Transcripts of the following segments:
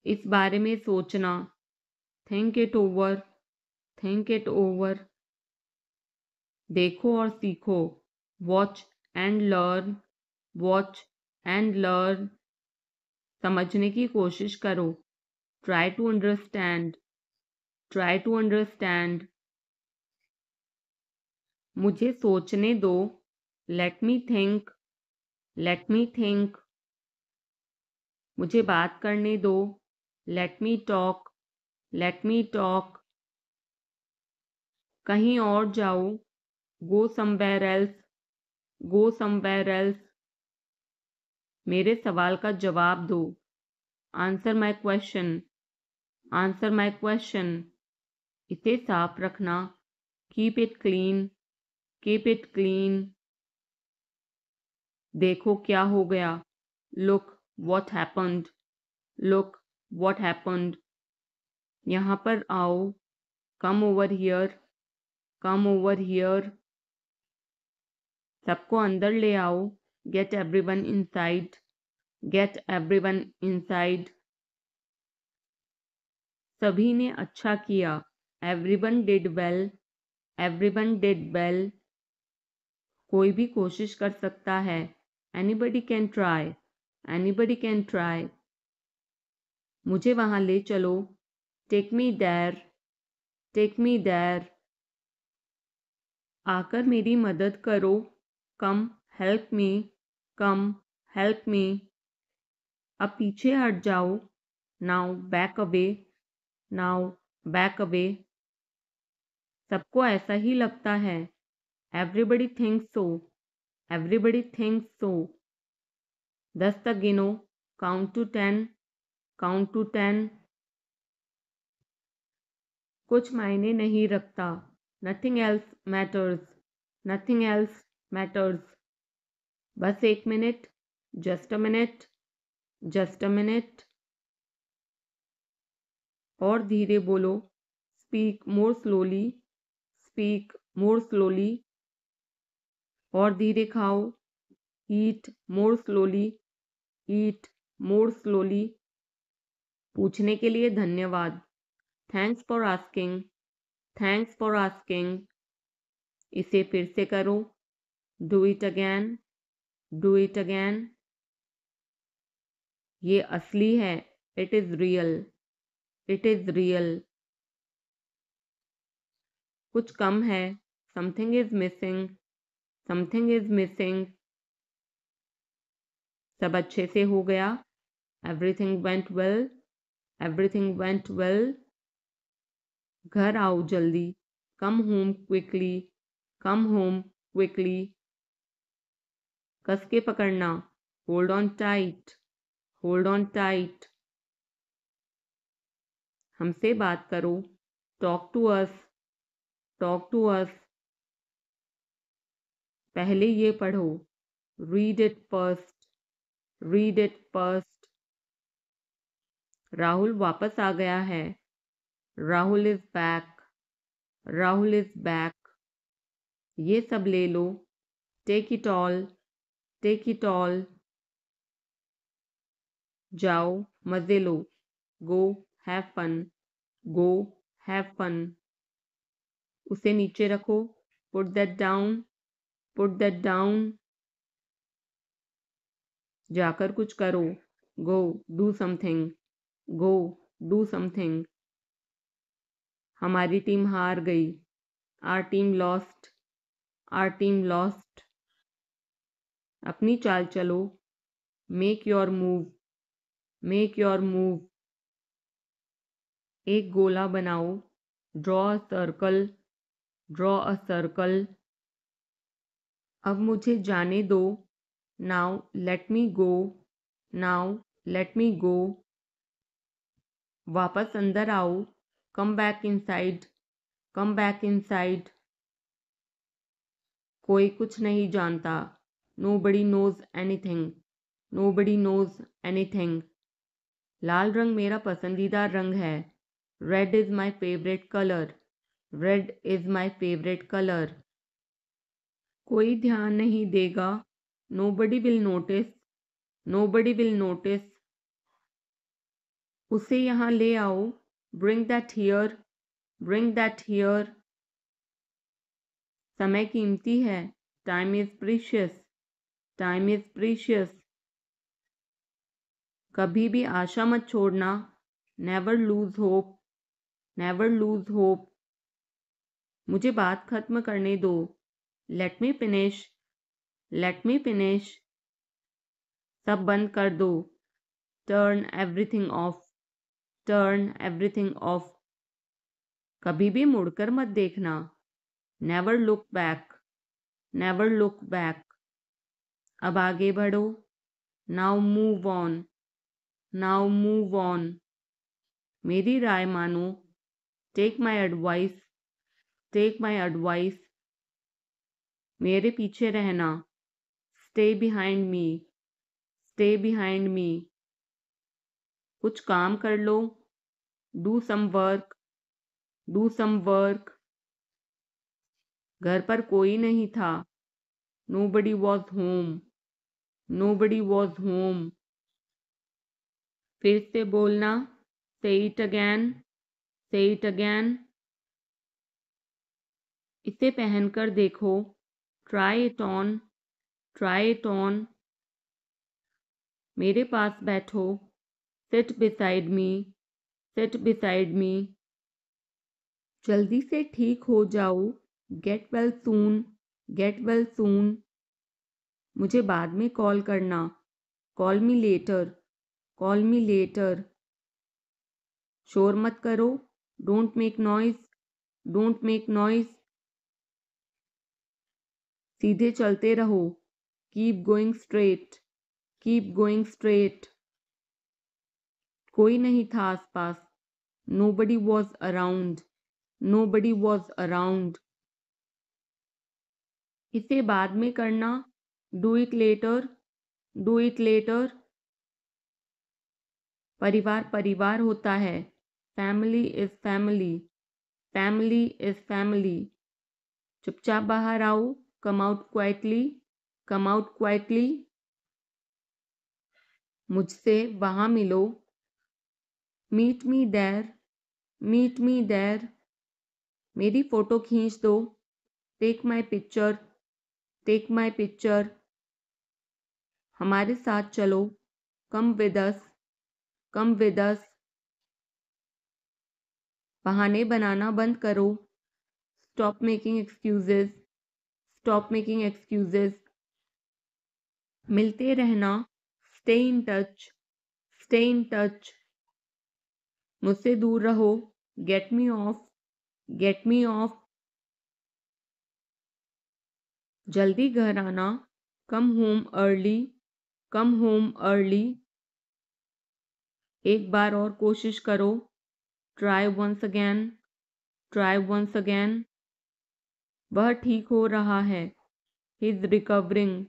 इस बारे में सोचना, think it over, think it over. देखो और सीखो, watch and learn, watch and learn. समझने की कोशिश करो, try to understand, try to understand. मुझे सोचने दो, let me think, let me think. मुझे बात करने दो, let me talk, let me talk. कहीं और जाओ, go somewhere else, go somewhere else. मेरे सवाल का जवाब दो, answer my question, answer my question. इसे साफ रखना, keep it clean, keep it clean. देखो क्या हो गया, look what happened, look what happened. यहाँ पर आओ, come over here, come over here. सबको अंदर ले आओ, get everyone inside, get everyone inside. सभी ने अच्छा किया, everyone did well, everyone did well. कोई भी कोशिश कर सकता है, anybody can try, anybody can try. मुझे वहां ले चलो, take me there, take me there. आकर मेरी मदद करो, कम हेल्प मी, कम हेल्प मी। अब पीछे हट जाओ, now back away, now back away. सबको ऐसा ही लगता है, एवरीबडी थिंक्स सो, एवरीबडी थिंक्स सो। 10 तक गिनो, काउंट टू 10, काउंट टू 10। कुछ मायने नहीं रखता, nothing else matters, nothing else matters. बस 1 minute, just a minute, just a minute. और धीरे बोलो, speak more slowly, speak more slowly. और धीरे खाओ, ईट मोर स्लोली, ईट मोर स्लोली। पूछने के लिए धन्यवाद, thanks for asking, thanks for asking. इसे फिर से करो, do it again, do it again. ये असली है, it is real, it is real. कुछ कम है, something is missing, something is missing. सब अच्छे से हो गया, everything went well, everything went well. घर आओ जल्दी, come home quickly, come home quickly. कस के पकड़ना, hold on tight, hold on tight. हमसे बात करो, talk to us, talk to us. पहले ये पढ़ो, read it first, read it first. Rahul वापस आ गया है, Rahul is back, Rahul is back. ये सब ले लो, take it all, take it all. जाओ मजे लो, go have fun, go have fun. उसे नीचे रखो, put that down, put that down. जाकर कुछ करो, go do something, go do something. हमारी टीम हार गई, our team lost, are team lost. अपनी चाल चलो, make your move, make your move. एक गोला बनाओ, draw a circle, draw a circle. अब मुझे जाने दो, now let me go, now let me go. वापस अंदर आओ, come back inside, come back inside. कोई कुछ नहीं जानता, nobody knows anything, nobody knows anything. लाल रंग मेरा पसंदीदा रंग है, red is my favourite colour, red is my favourite colour. कोई ध्यान नहीं देगा, nobody will notice, nobody will notice. उसे यहाँ ले आओ, bring that here, bring that here. समय कीमती है, time is precious, time is precious. कभी भी आशा मत छोड़ना, never lose hope, never lose hope. मुझे बात खत्म करने दो, let me finish, let me finish. सब बंद कर दो, turn everything of, turn everything of. कभी भी मुड़कर मत देखना, never look back, never look back. अब आगे बढ़ो, now move on, now move on. मेरी राय मानो, take my advice, take my advice. मेरे पीछे रहना, stay behind me, stay behind me. कुछ काम कर लो, do some work, do some work. घर पर कोई नहीं था, nobody was home, nobody was home। फिर से बोलना, say it again, say it again। इसे पहनकर देखो, try it on, try it on। मेरे पास बैठो, sit beside me, sit beside me। जल्दी से ठीक हो जाओ, get well soon, get well soon। मुझे बाद में कॉल करना, call me later, call me later. शोर मत करो, don't make noise, don't make noise. सीधे चलते रहो, keep going straight, keep going straight. कोई नहीं था आसपास, nobody was around, nobody was around। इसे बाद में करना, do it later, do it later. परिवार परिवार होता है, family is family, family is family. चुपचाप बाहर आओ, come out quietly, come out quietly. मुझसे वहां मिलो, meet me there, meet me there. मेरी फोटो खींच दो, take my picture, take my picture. हमारे साथ चलो, come with us, come with us. बहाने बनाना बंद करो, stop making excuses, stop making excuses. मिलते रहना, stay in touch, stay in touch. मुझसे दूर रहो, get me off, get me off. जल्दी घर आना, come home early, come home early. एक बार और कोशिश करो, try once again, try once again. वह ठीक हो रहा है, he is recovering,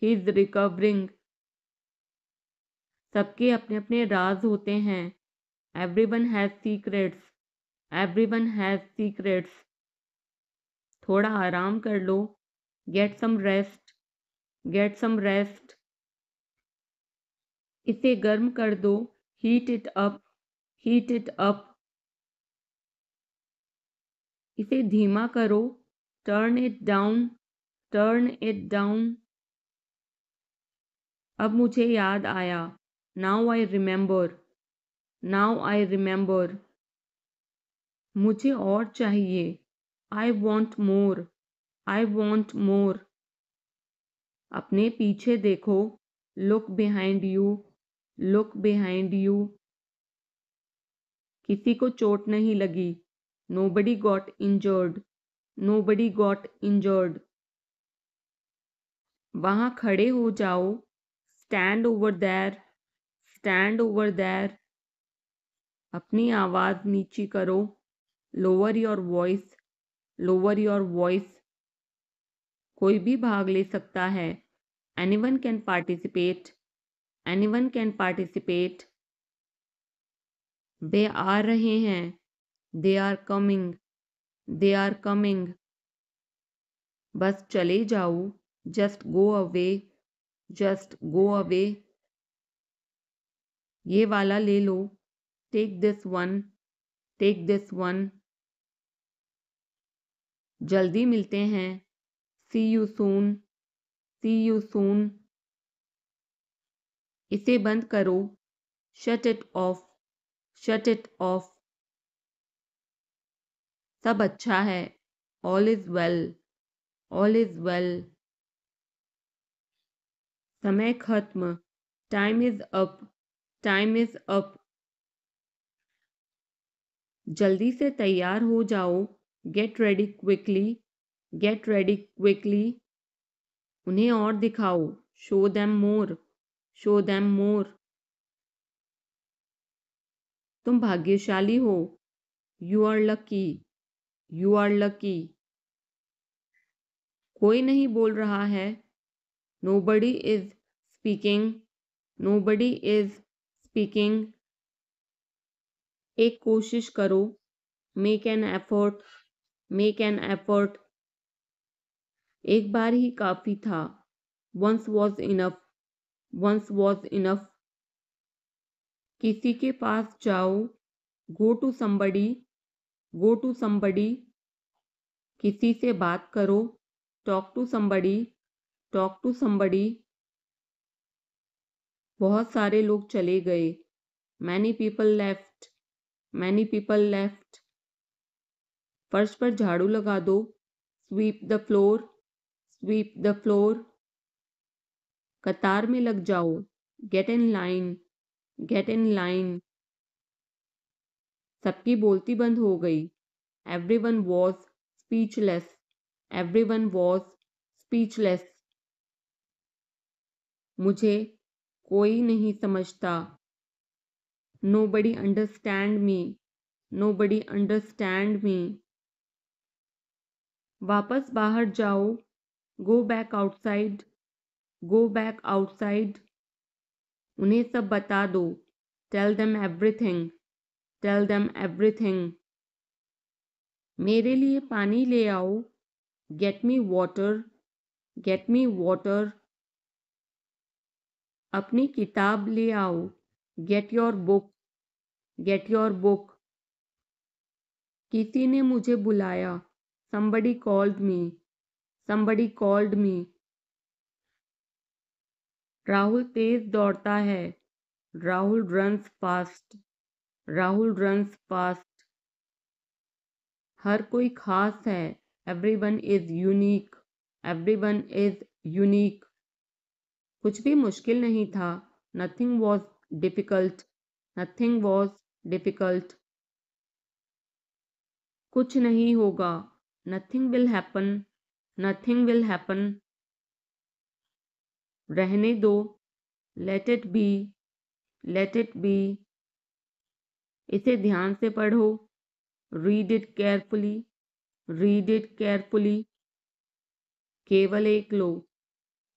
he is recovering. सबके अपने अपने राज होते हैं, everyone has secrets, everyone has secrets. थोड़ा आराम कर लो, get some rest, get some rest. इसे गर्म कर दो, heat it up, heat it up. इसे धीमा करो, turn it down, turn it down. अब मुझे याद आया, now I remember, now I remember. मुझे और चाहिए, I want more, I want more. अपने पीछे देखो, look behind you, look behind you. किसी को चोट नहीं लगी, nobody got injured, nobody got injured। वहां खड़े हो जाओ, stand over there, stand over there। अपनी आवाज नीची करो, lower your voice, lower your voice। कोई भी भाग ले सकता है, anyone can participate, anyone can participate। वे आ रहे हैं, they are coming, they are coming। बस चले जाओ, just go away, just go away। ये वाला ले लो, take this one, take this one. जल्दी मिलते हैं, see you soon, C you soon. इसे बंद करो, shut it off, shut it off. सब अच्छा है, all is well, all is well. समय खत्म, time is up, time is up. जल्दी से तैयार हो जाओ, get ready quickly, get ready quickly. उन्हें और दिखाओ, show them more, show them more. तुम भाग्यशाली हो, you are lucky, you are lucky. कोई नहीं बोल रहा है, nobody is speaking, nobody is speaking. एक कोशिश करो, make an effort, make an effort. एक बार ही काफी था, once was enough, once was enough. किसी के पास जाओ, go to somebody, go to somebody. किसी से बात करो, talk to somebody, talk to somebody. बहुत सारे लोग चले गए, many people left, many people left. फर्श पर झाड़ू लगा दो, sweep the floor, sweep the floor. कतार में लग जाओ, get in line, get in line. सबकी बोलती बंद हो गई, everyone was speechless, everyone was speechless. मुझे कोई नहीं समझता, nobody understand me, nobody understand me. वापस बाहर जाओ, go back outside, go back outside. उन्हें सब बता दो, tell them everything, tell them everything. मेरे लिए पानी ले आओ, get me water, get me water. अपनी किताब ले आओ, get your book, get your book. किसी ने मुझे बुलाया, somebody called me, somebody called me। Rahul तेज दौड़ता है, Rahul runs fast, Rahul runs fast. हर कोई खास है, everyone is unique, everyone is unique. कुछ भी मुश्किल नहीं था, nothing was difficult, nothing was difficult. कुछ नहीं होगा, nothing will happen, nothing will happen. रहने दो, let it be, let it be. इसे ध्यान से पढ़ो, read it carefully, read it carefully. केवल एक लो,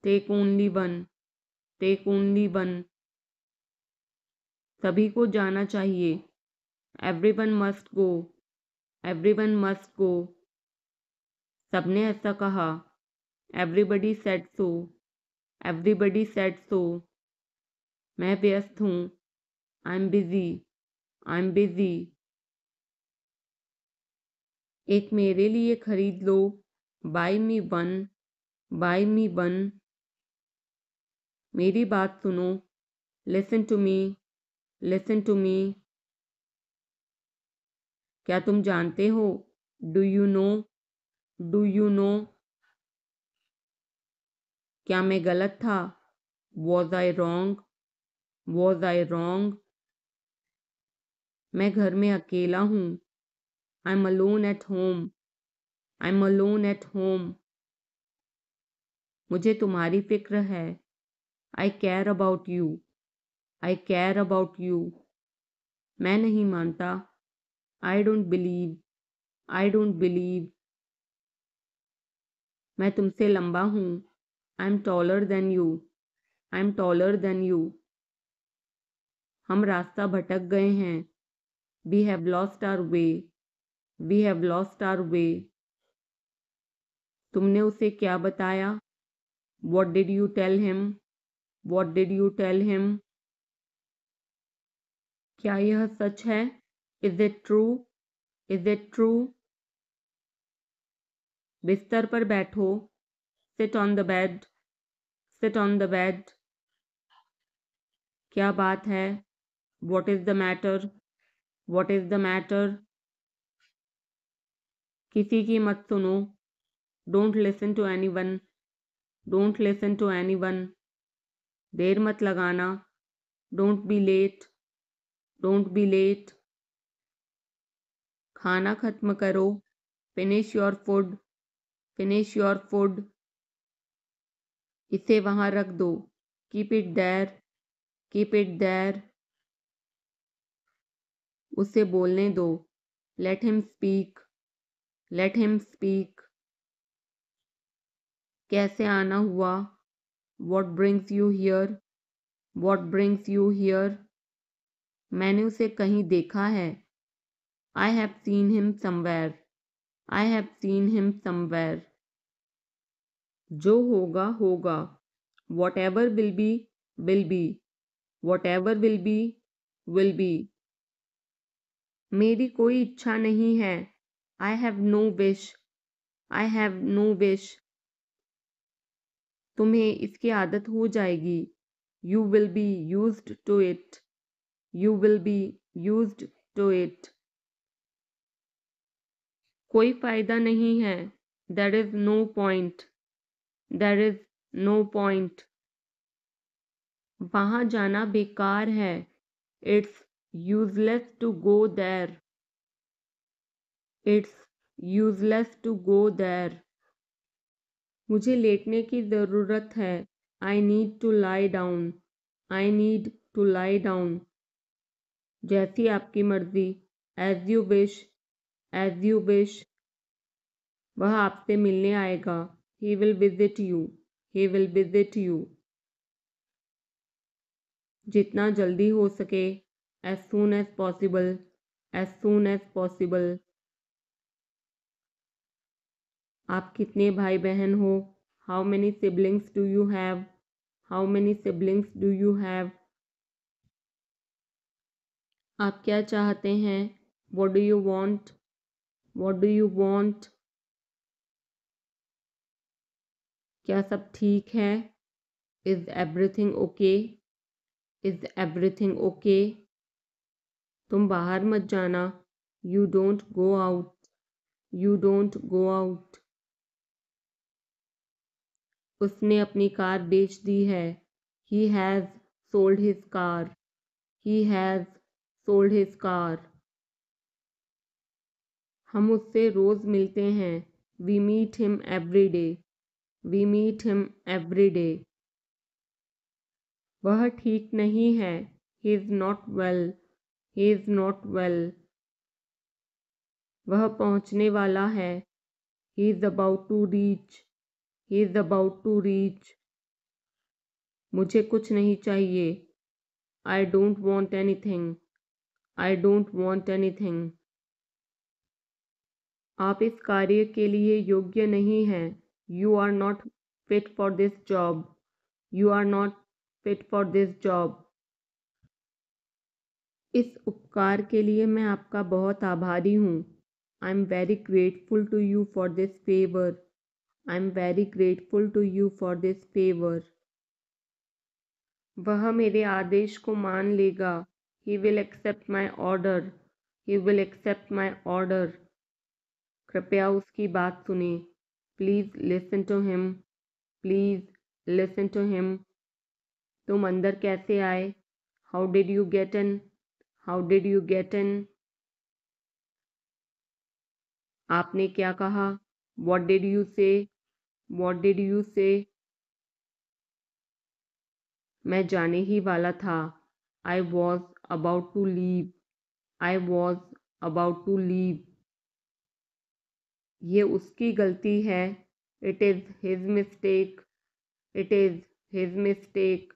take only one, take only one. सभी को जाना चाहिए, everyone must go, everyone must go. सबने ऐसा कहा, everybody said so, everybody said so. मैं व्यस्त हूँ, I am busy, I am busy. एक मेरे लिए खरीद लो, buy me one, buy me one. मेरी बात सुनो, listen to me, listen to me. क्या तुम जानते हो, do you know, do you know. क्या मैं गलत था, was I wrong, was I wrong. मैं घर में अकेला हूँ, I am alone at home, I am alone at home. मुझे तुम्हारी फिक्र है, I care about you, I care about you. मैं नहीं मानता, I don't believe, I don't believe. मैं तुमसे लंबा हूँ, I am taller than you, I am taller than you. हम रास्ता भटक गए हैं, we have lost our way, we have lost our way. तुमने उसे क्या बताया, what did you tell him, what did you tell him. क्या यह सच है? Is it true? Is it true? बिस्तर पर बैठो। Sit on the bed. Sit on the bed. क्या बात है? What is the matter? What is the matter? किसी की मत सुनो। Don't listen to anyone. Don't listen to anyone. देर मत लगाना। Don't be late. Don't be late. खाना खत्म करो। Finish your food. Finish your food. इसे वहां रख दो। Keep it there. Keep it there. उसे बोलने दो। Let him speak. Let him speak. कैसे आना हुआ? What brings you here? What brings you here? मैंने उसे कहीं देखा है। I have seen him somewhere. I have seen him somewhere. जो होगा होगा। Whatever will be will be. Whatever will be will be. मेरी कोई इच्छा नहीं है। I have no wish. I have no wish. तुम्हें इसकी आदत हो जाएगी। You will be used to it. You will be used to it. कोई फायदा नहीं है। There is no point. There is no point. वहां जाना बेकार है। It's useless to go there. It's useless to go there. मुझे लेटने की ज़रूरत है। I need to lie down. I need to lie down. जैसी आपकी मर्जी। As you wish. As you wish. वह आपसे मिलने आएगा। He will visit you. He will visit you. जितना जल्दी हो सके। As soon as possible. As soon as possible. आप कितने भाई बहन हो? How many siblings do you have? How many siblings do you have? आप क्या चाहते हैं? What do you want? What do you want? क्या सब ठीक है? Is everything okay? Is everything okay? तुम बाहर मत जाना। You don't go out. You don't go out. उसने अपनी कार बेच दी है। He has sold his car. He has sold his car. हम उससे रोज मिलते हैं। We meet him every day. We meet him every day. वह ठीक नहीं है। He is not well. He is not well. वह पहुंचने वाला है। He is about to reach. He is about to reach. मुझे कुछ नहीं चाहिए। I don't want anything. I don't want anything. आप इस कार्य के लिए योग्य नहीं हैं। You are not fit for this job. You are not fit for this job. इस उपकार के लिए मैं आपका बहुत आभारी हूँ। I am very grateful to you for this favour. I am very grateful to you for this favour. वह मेरे आदेश को मान लेगा। He will accept my order. He will accept my order. कृपया उसकी बात सुने। Please listen to him. Please listen to him. तुम अंदर कैसे आए? How did you get in? How did you get in? आपने क्या कहा? What did you say? What did you say? मैं जाने ही वाला था। I was about to leave. I was about to leave. ये उसकी गलती है। It is his mistake. It is his mistake.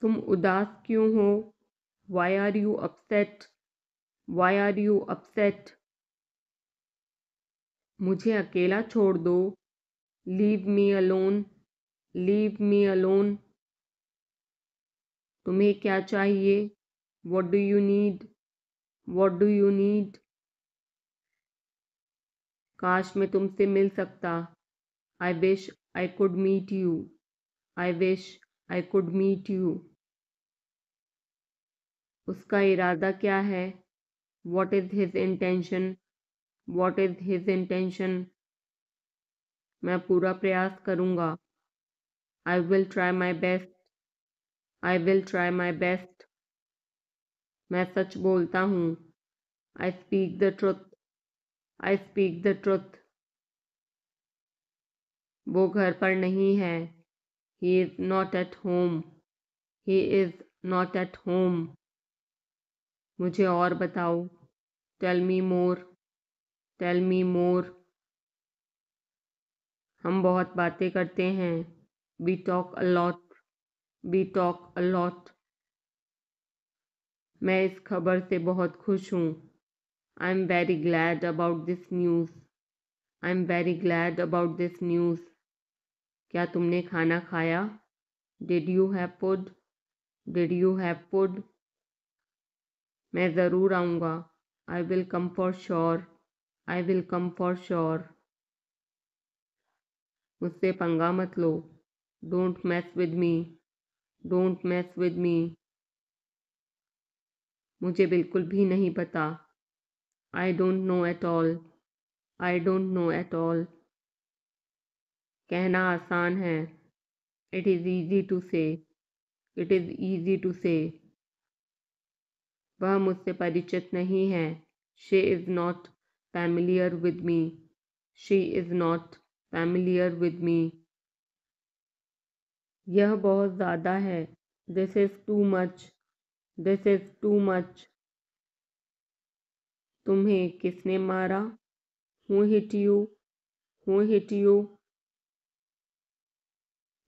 तुम उदास क्यों हो? Why are you upset? Why are you upset? मुझे अकेला छोड़ दो। Leave me alone. Leave me alone. तुम्हें क्या चाहिए? What do you need? What do you need? काश मैं तुमसे मिल सकता. I wish I could meet you. I wish I could meet you. उसका इरादा क्या है? What is his intention? What is his intention? मैं पूरा प्रयास करूँगा. I will try my best. I will try my best. मैं सच बोलता हूँ. I speak the truth. I speak the truth. वो घर पर नहीं है. He is not at home. He is not at home. मुझे और बताओ. Tell me more. Tell me more. हम बहुत बातें करते हैं. We talk a lot. We talk a lot. मैं इस खबर से बहुत खुश हूँ. I'm very glad about this news. I'm very glad about this news. क्या तुमने खाना खाया? Did you have food? Did you have food? मैं ज़रूर आऊँगा. I will come for sure. I will come for sure. मुझसे पंगा मत लो. Don't mess with me. Don't mess with me. मुझे बिल्कुल भी नहीं पता. I don't know at all. I don't know at all. कहना आसान है. It is easy to say. It is easy to say. वह मुझसे परिचित नहीं है. She is not familiar with me. She is not familiar with me. यह बहुत ज़्यादा है. This is too much. This is too much. तुम्हें किसने मारा? Who hit you? Who hit you?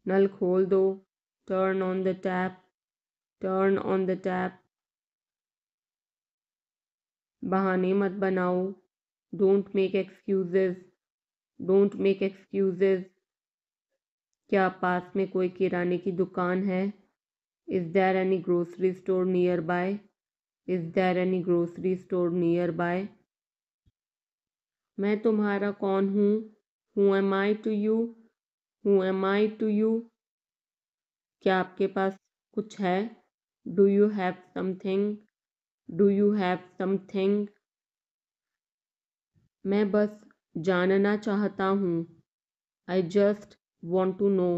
नल खोल दो. Turn on the tap. Turn on the tap. बहाने मत बनाओ. Don't make excuses. Don't make excuses. क्या पास में कोई किराने की दुकान है? Is there any grocery store nearby? Is there any grocery store nearby? मैं तुम्हारा कौन हूँ? Who am I to you? Who am I to you? क्या आपके पास कुछ है? Do you have something? Do you have something? मैं बस जानना चाहता हूँ. I just want to know.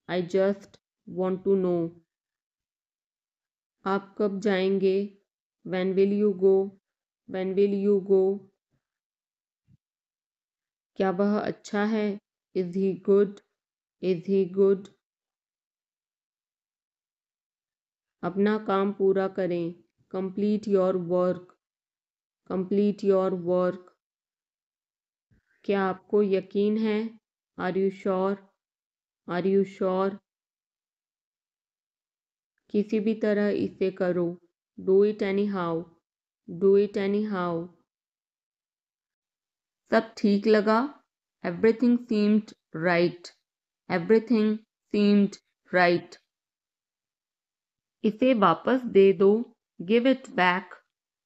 I just want to know. आप कब जाएंगे? When will you go? When will you go? क्या वह अच्छा है? Is he good? Is he good? अपना काम पूरा करें. Complete your work. Complete your work. क्या आपको यकीन है? Are you sure? Are you sure? किसी भी तरह इसे करो. Do it anyhow. Do it anyhow. सब ठीक लगा? Everything seemed right. Everything seemed right. इसे वापस दे दो. Give it back.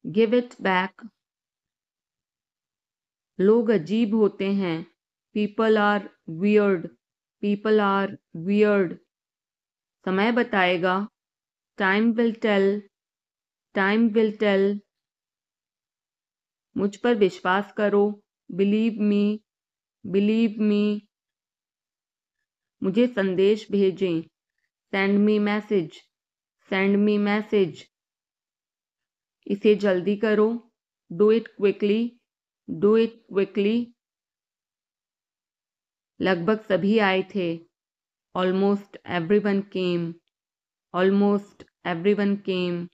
Give it back. लोग अजीब होते हैं. People are weird. People are weird. समय बताएगा. Time will tell. Time will tell. मुझ पर विश्वास करो. Believe me. Believe me. मुझे संदेश भेजें. Send me message. Send me message. इसे जल्दी करो. Do it quickly. Do it quickly. लगभग सभी आए थे. Almost everyone came. Almost everyone came.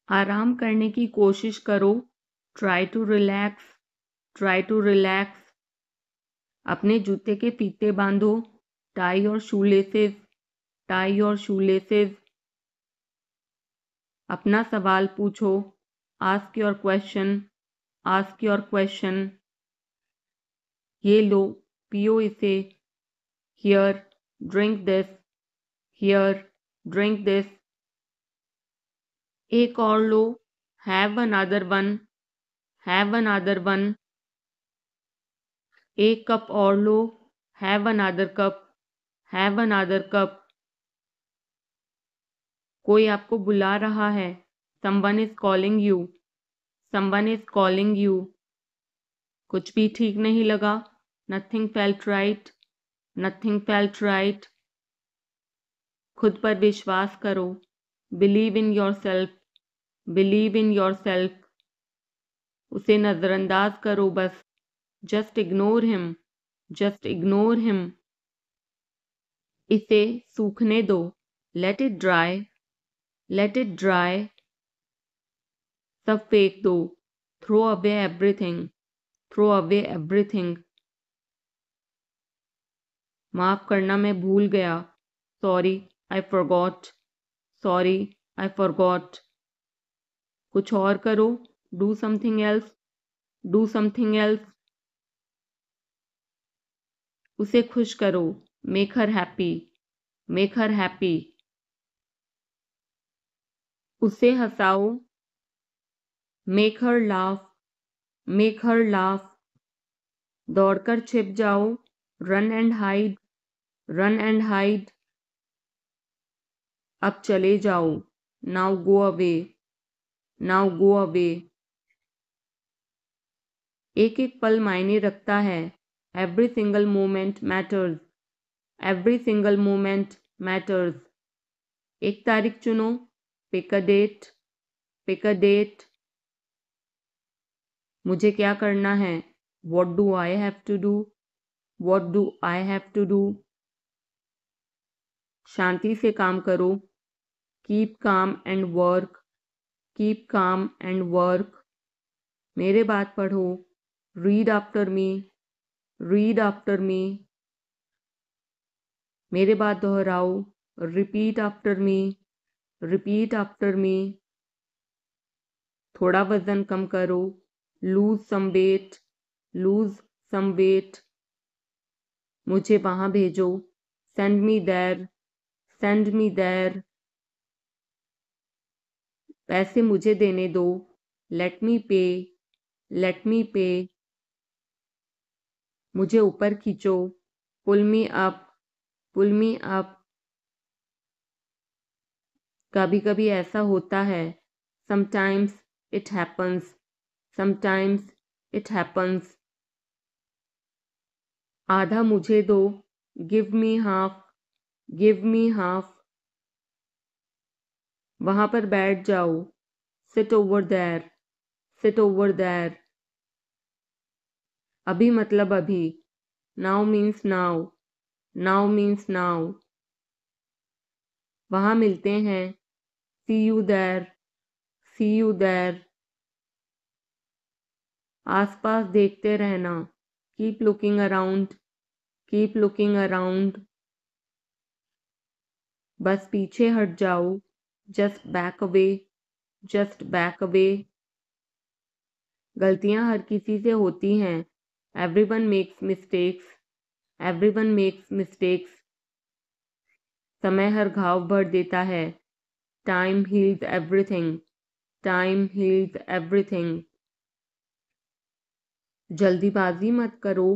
आराम करने की कोशिश करो. Try to relax. Try to relax. अपने जूते के फीते बांधो. Tie your shoelaces. Tie your shoelaces. अपना सवाल पूछो. Ask your question. Ask your question. ये लो, पियो इसे. Here, drink this. Here, drink this. एक और लो, have another one, have another one. एक कप और लो, have another cup, have another cup. कोई आपको बुला रहा है, someone is calling you, someone is calling you. कुछ भी ठीक नहीं लगा, nothing felt right, nothing felt right. खुद पर विश्वास करो, believe in yourself, believe in yourself. उसे नजरअंदाज करो बस, just ignore him, just ignore him. इसे सूखने दो, let it dry, let it dry. सब फेंक दो, throw away everything, throw away everything. माफ करना, मैं भूल गया, sorry I forgot, sorry I forgot. कुछ और करो, do something else, do something else. उसे खुश करो, make her happy, make her happy. उसे हंसाओ, make her laugh, make her laugh. दौड़कर छिप जाओ, run and hide, run and hide. अब चले जाओ, now go away, now go away. एक एक पल मायने रखता है, every single moment matters, every single moment matters. एक तारीख चुनो, pick a date, pick a date. मुझे क्या करना है, what do I have to do, what do I have to do. शांति से काम करो, keep calm and work, keep calm and work. मेरे बात पढ़ो, read after me, read after me. मेरे बात दोहराओ, repeat after me, repeat after me. थोड़ा वजन कम करो, lose some weight, lose some weight. मुझे वहां भेजो, send me there, send me there. पैसे मुझे देने दो, लेट मी पे, लेट मी पे। मुझे ऊपर खींचो, पुल मी अप, पुल मी अप। कभी कभी ऐसा होता है, sometimes it happens, sometimes it happens. आधा मुझे दो, give me half, give me half. वहां पर बैठ जाओ, sit over there, sit over there. अभी मतलब अभी, now means now, now means now. वहां मिलते हैं, see you there, see you there. आसपास देखते रहना, keep looking around, keep looking around. बस पीछे हट जाओ, just back away, just back away. गलतियां हर किसी से होती हैं, everyone makes mistakes, everyone makes mistakes. समय हर घाव भर देता है, time heals everything, time heals everything. जल्दीबाजी मत करो,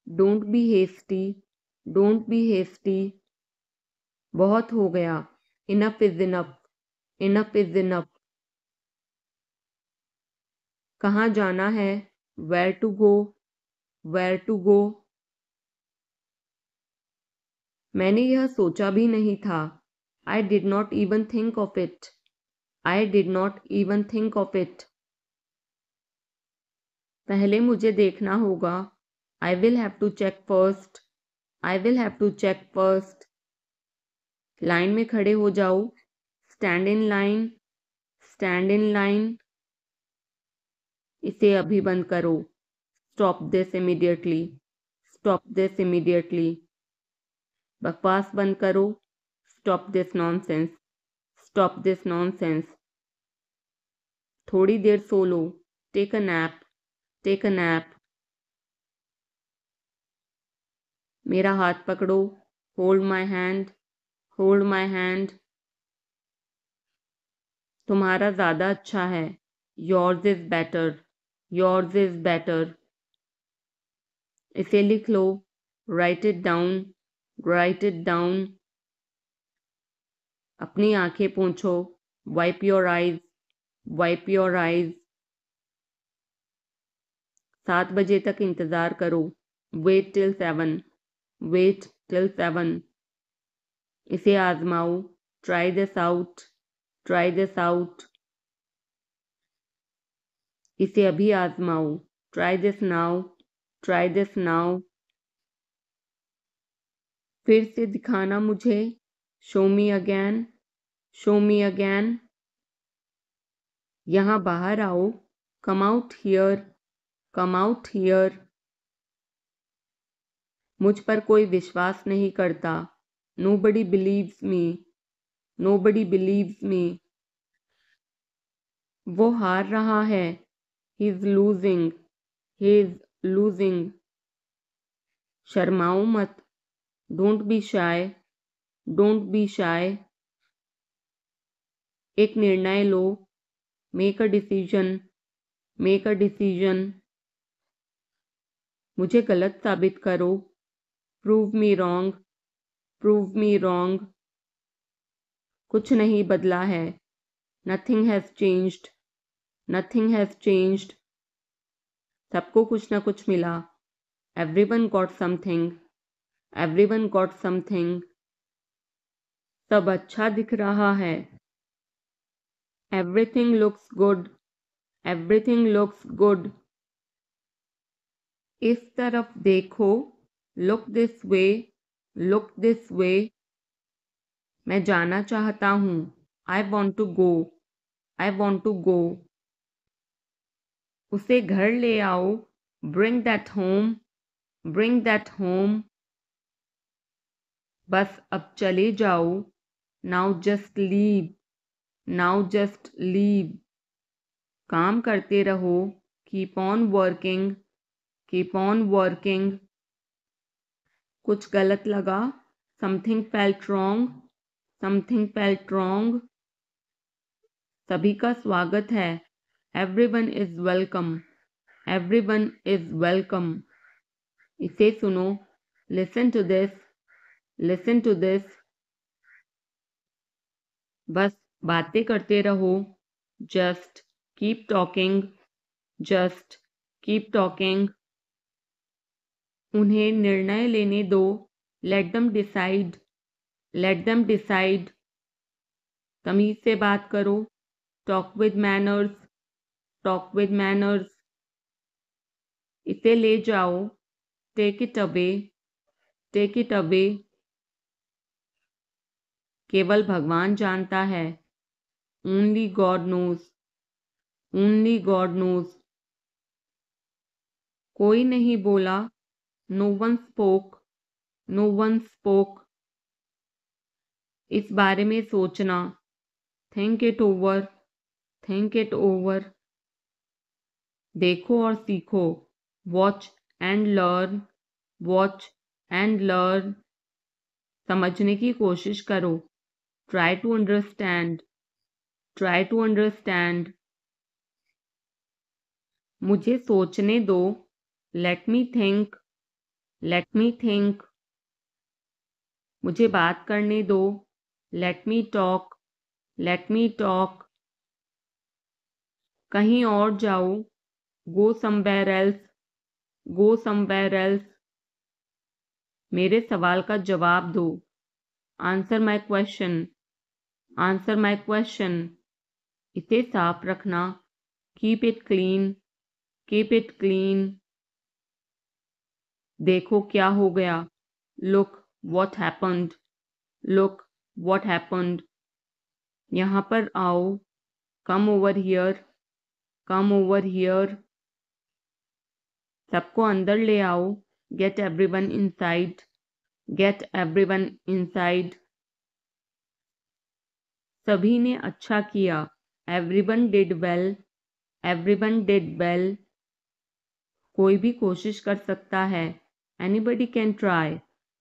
don't be hasty, don't be hasty. बहुत हो गया, enough is enough, enough is enough. कहाँ जाना है, where to go, where to go. मैंने यह सोचा भी नहीं था, I did not even think of it, I did not even think of it. पहले मुझे देखना होगा, I will have to check first, I will have to check first. Line में खड़े हो जाओ, stand in line, stand in line. इसे अभी बंद करो, stop this immediately, stop this immediately. बकवास बंद करो, stop this nonsense, stop this nonsense. थोड़ी देर सो लो, take a nap, take a nap. मेरा हाथ पकड़ो, hold my hand, hold my hand. तुम्हारा ज़्यादा अच्छा है। Yours is better. Yours is better. इसे लिख लो। Write it down. Write it down. अपनी आंखें पोंछो। Wipe your eyes. Wipe your eyes. 7 बजे तक इंतज़ार करो। Wait till 7। Wait till 7। इसे आजमाओ। Try this out. Try this out. इसे अभी आजमाओ। Try this now. Try this now. फिर से दिखाना मुझे। Show me again. Show me again. यहाँ बाहर आओ। Come out here. Come out here. मुझ पर कोई विश्वास नहीं करता। Nobody believes me. Nobody believes me. वो हार रहा है। He is losing. He is losing. शर्माओ मत। Don't be shy. Don't be shy. एक निर्णय लो। Make a decision. Make a decision. मुझे गलत साबित करो। Prove me wrong. Prove me wrong. कुछ नहीं बदला है। Nothing has changed. Nothing has changed. सबको कुछ ना कुछ मिला। Everyone got something. Everyone got something. सब अच्छा दिख रहा है। Everything looks good. Everything looks good. इस तरफ देखो। Look this way. Look this way. मैं जाना चाहता हूँ। I want to go. I want to go. उसे घर ले आओ। Bring that home. Bring that home. बस अब चले जाओ। Now just leave. Now just leave. काम करते रहो। Keep on working. Keep on working. कुछ गलत लगा। Something felt wrong. Something felt wrong. सभी का स्वागत है। Everyone is welcome. Everyone is welcome. इसे सुनो। Listen to this. Listen to this. बस बातें करते रहो। Just keep talking. Just keep talking. उन्हें निर्णय लेने दो। Let them decide. Let them decide. तमीज से बात करो। Talk with manners. Talk with manners. इसे ले जाओ। Take it away. Take it away. केवल भगवान जानता है। Only God knows. Only God knows. कोई नहीं बोला। No one spoke. No one spoke. इस बारे में सोचना। Think it over. Think it over. देखो और सीखो। Watch and learn. Watch and learn. समझने की कोशिश करो। Try to understand. Try to understand. मुझे सोचने दो। Let me think. Let me think. मुझे बात करने दो। Let me talk. Let me talk. कहीं और जाओ। Go somewhere else. Go somewhere else. मेरे सवाल का जवाब दो। Answer my question. Answer my question. इसे साफ रखना। Keep it clean. Keep it clean. देखो क्या हो गया। Look what happened. Look what happened. यहाँ पर आओ। Come over here. Come over here. सबको अंदर ले आओ। Get everyone inside. Get everyone inside. सभी ने अच्छा किया। Everyone did well. Everyone did well. कोई भी कोशिश कर सकता है। Anybody can try.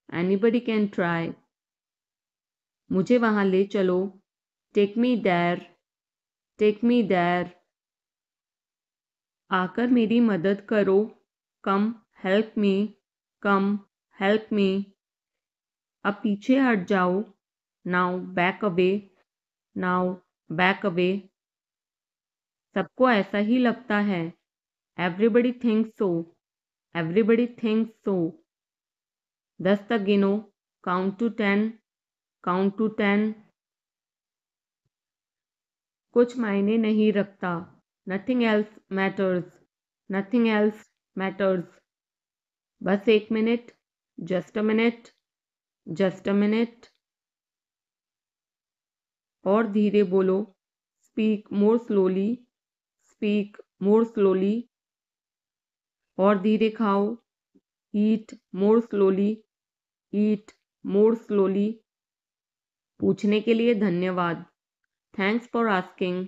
Anybody can try. मुझे वहां ले चलो। Take me there. Take me there. आकर मेरी मदद करो, कम हेल्प मी, कम हेल्प मी। अब पीछे हट जाओ, now back away, now back away. सबको ऐसा ही लगता है, एवरीबडी थिंक्स सो, एवरीबडी थिंक्स सो। 10 तक गिनो, काउंट टू 10, काउंट टू 10। कुछ मायने नहीं रखता, nothing else matters, nothing else matters. बस 1 minute, just a minute, just a minute. और धीरे बोलो, speak more slowly, speak more slowly. और धीरे खाओ, ईट मोर स्लोली, ईट मोर स्लोली। पूछने के लिए धन्यवाद, thanks for asking,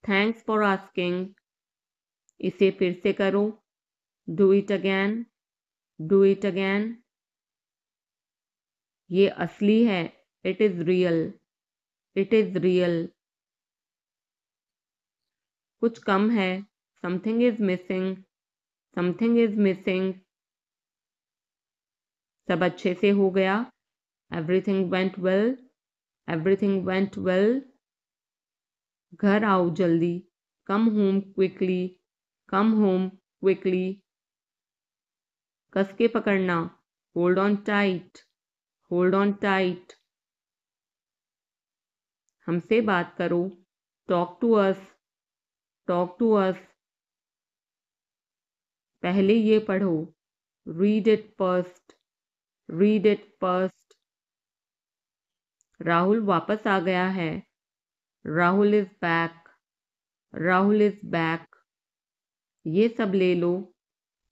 thanks for asking. इसे फिर से करो, do it again, do it again. ये असली है, it is real, it is real. कुछ कम है, something is missing, something is missing. सब अच्छे से हो गया, everything went well, everything went well. घर आओ जल्दी, come home quickly, come home quickly. कस के पकड़ना, hold on tight, hold on tight. हमसे बात करो, talk to us, talk to us. पहले ये पढ़ो, read it first, read it first. Rahul वापस आ गया है, Rahul is back, Rahul is back. ये सब ले लो,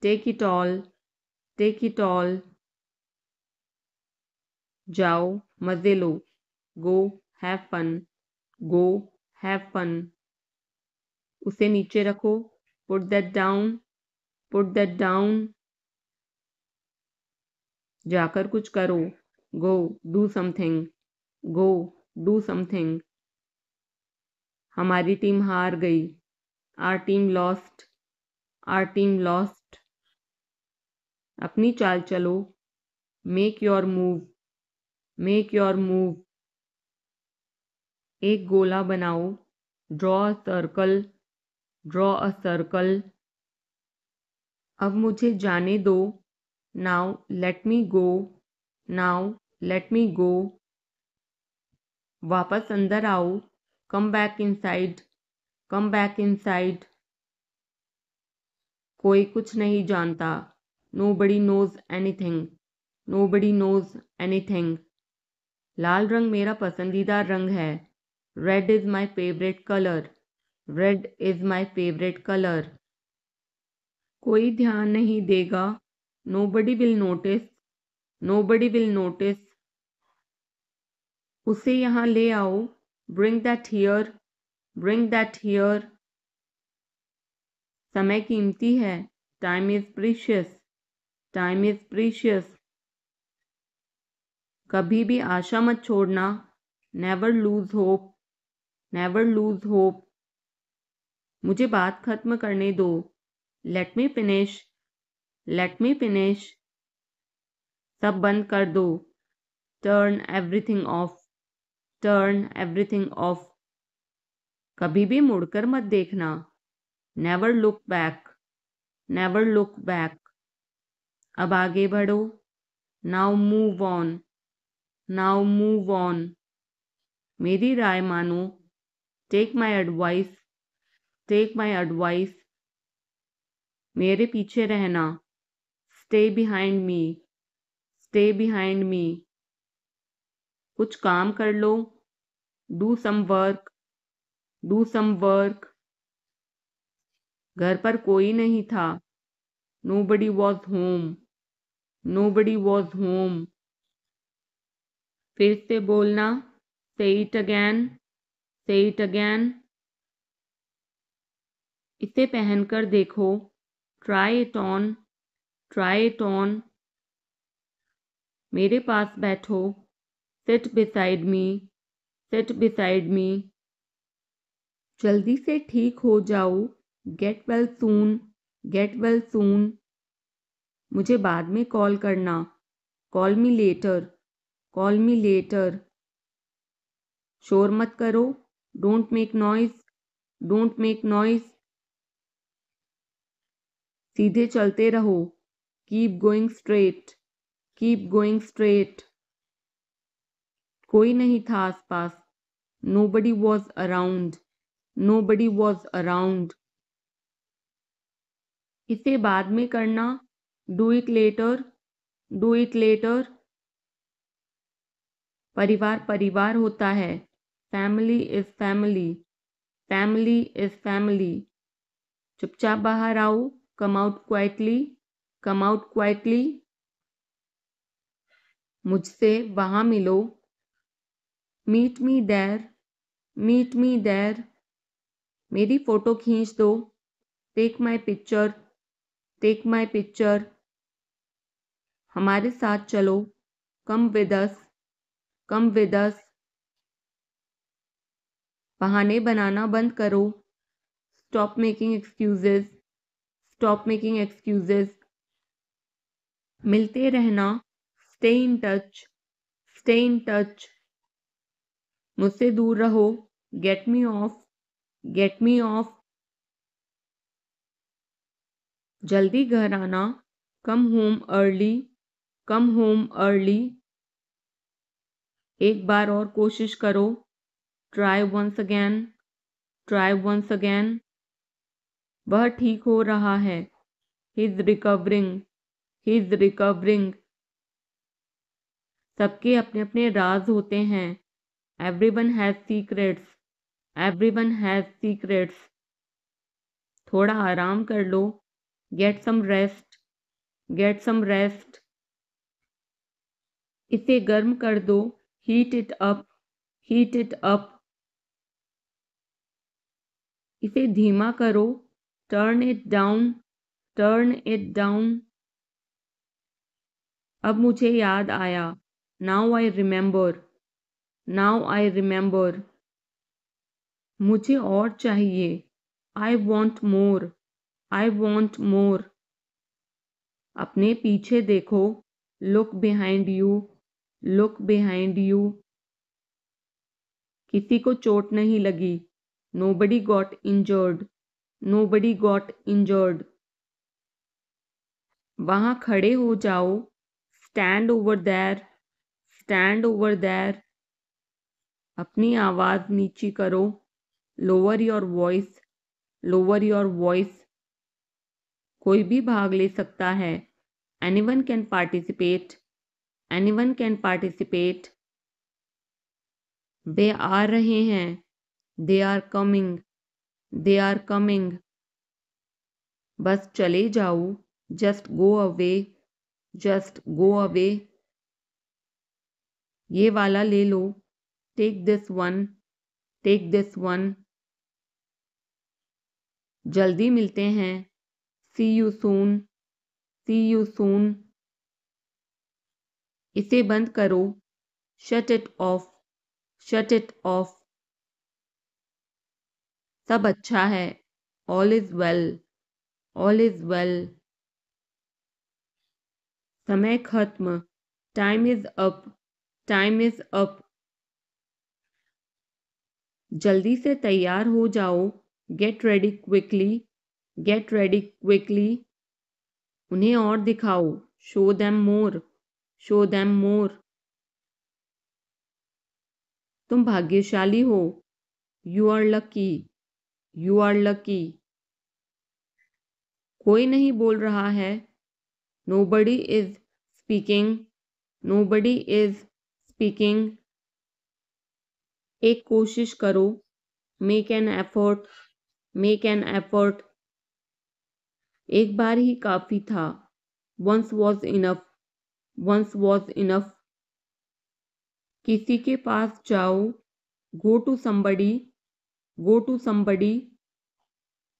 take it all, take it all. जाओ मजे लो, go have fun, go have fun. उसे नीचे रखो, put that down, put that down. जाकर कुछ करो, go do something, go do something. हमारी टीम हार गई, our team lost, are team lost. अपनी चाल चलो, make your move, make your move. एक गोला बनाओ, draw a circle, draw a circle. अब मुझे जाने दो, now let me go, now let me go. वापस अंदर आओ, come back inside, come back inside. कोई कुछ नहीं जानता, nobody knows anything, nobody knows anything. लाल रंग मेरा पसंदीदा रंग है, red is my favourite colour, red is my favourite colour. कोई ध्यान नहीं देगा, nobody will notice, nobody will notice. उसे यहाँ ले आओ, bring that here, bring that here. समय कीमती है, time is precious, time is precious. कभी भी आशा मत छोड़ना, never lose hope, never lose hope. मुझे बात खत्म करने दो, let me finish, let me finish. सब बंद कर दो, turn everything of, turn everything of. कभी भी मुड़कर मत देखना, never look back, never look back. अब आगे बढ़ो, now move on, now move on. मेरी राय मानो, take my advice, take my advice. मेरे पीछे रहना, stay behind me, stay behind me. कुछ काम कर लो, do some work, do some work. घर पर कोई नहीं था, nobody was home, nobody was home. फिर से बोलना, say it again, say it again. इसे पहनकर देखो, try it on, try it on. मेरे पास बैठो, seat beside me, seat beside me. जल्दी से ठीक हो जाओ, get well soon, get well soon. मुझे बाद में कॉल करना, call me later, call me later. शोर मत करो, don't make noise, don't make noise. सीधे चलते रहो, keep going straight, keep going straight. कोई नहीं था आसपास, nobody was around, nobody was around. इसे बाद में करना, do it later, do it later. परिवार परिवार होता है, family is family, family is family. चुपचाप बाहर आओ, come out quietly, come out quietly. मुझसे वहां मिलो, meet me there, meet me there. मेरी फोटो खींच दो, take my picture, take my picture. हमारे साथ चलो, come with us, come with us. बहाने बनाना बंद करो, stop making excuses, stop making excuses. मिलते रहना, stay in touch, stay in touch. मुझसे दूर रहो, get me off, get me off. जल्दी घर आना, come home early, come home early. एक बार और कोशिश करो, try once again, try once again. वह ठीक हो रहा है, he is recovering, he is recovering. सबके अपने अपने राज होते हैं, everyone has secrets, everyone has secrets. थोड़ा आराम कर लो, get some rest, get some rest. इसे गर्म कर दो, heat it up, heat it up. इसे धीमा करो, turn it down, turn it down. अब मुझे याद आया, now I remember, now I remember. मुझे और चाहिए, I want more, I want more. अपने पीछे देखो, look behind you, look behind you. किसी को चोट नहीं लगी, nobody got injured, nobody got injured. वहां खड़े हो जाओ, stand over there, stand over there. अपनी आवाज नीची करो, lower your voice, lower your voice. कोई भी भाग ले सकता है, anyone can participate, anyone can participate. वे आ रहे हैं, they are coming, they are coming. बस चले जाओ, just go away, just go away. ये वाला ले लो, take this one, take this one. जल्दी मिलते हैं, see you soon, C you soon. इसे बंद करो, shut it off, shut it off. सब अच्छा है, all is well, all is well. समय खत्म, time is up, time is up. जल्दी से तैयार हो जाओ, get ready quickly, get ready quickly. उन्हें और दिखाओ, show them more, show them more. तुम भाग्यशाली हो, you are lucky, you are lucky. कोई नहीं बोल रहा है, nobody is speaking, nobody is speaking. एक कोशिश करो, make an effort, make an effort. एक बार ही काफी था, once was enough, once was enough. किसी के पास जाओ, go to somebody, go to somebody.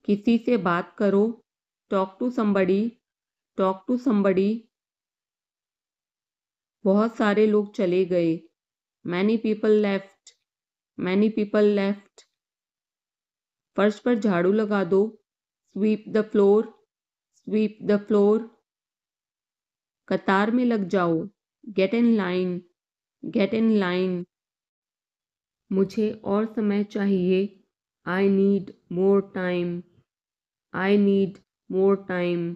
किसी से बात करो, talk to somebody, talk to somebody. बहुत सारे लोग चले गए, many people left, many people left. फर्श पर झाड़ू लगा दो। Sweep the floor, sweep the floor. कतार में लग जाओ। Get in line, get in line. मुझे और समय चाहिए। I need more time, I need more time.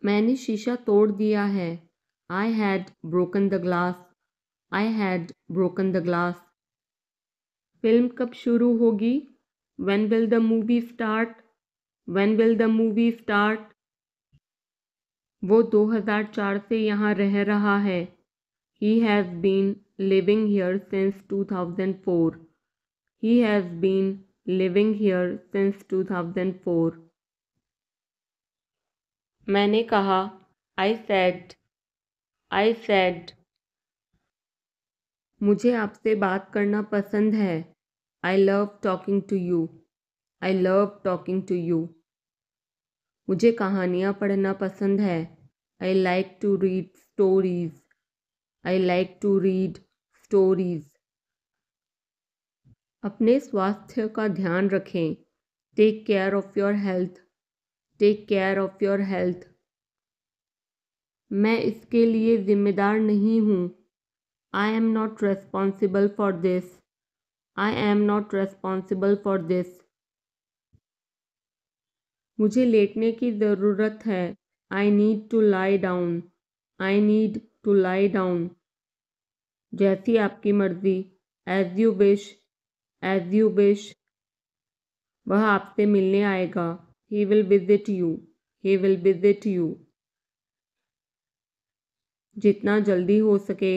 मैंने शीशा तोड़ दिया है। I had broken the glass, I had broken the glass. Film कब शुरू होगी? When will the movie start, when will the movie start. वो 2004 से यहाँ रह रहा है। He has been living here since 2004, he has been living here since 2004। मैंने कहा, आई सेड, आई सेड। मुझे आपसे बात करना पसंद है। I love talking to you, I love talking to you. मुझे कहानियाँ पढ़ना पसंद है। I like to read stories, I like to read stories. अपने स्वास्थ्य का ध्यान रखें। Take care of your health, take care of your health. मैं इसके लिए जिम्मेदार नहीं हूँ। I am not responsible for this, I am not responsible for this. मुझे लेटने की ज़रूरत है। I need to lie down, I need to lie down. जैसी आपकी मर्ज़ी, as you wish, as you wish. वह आपसे मिलने आएगा। He will visit you, he will visit you. जितना जल्दी हो सके,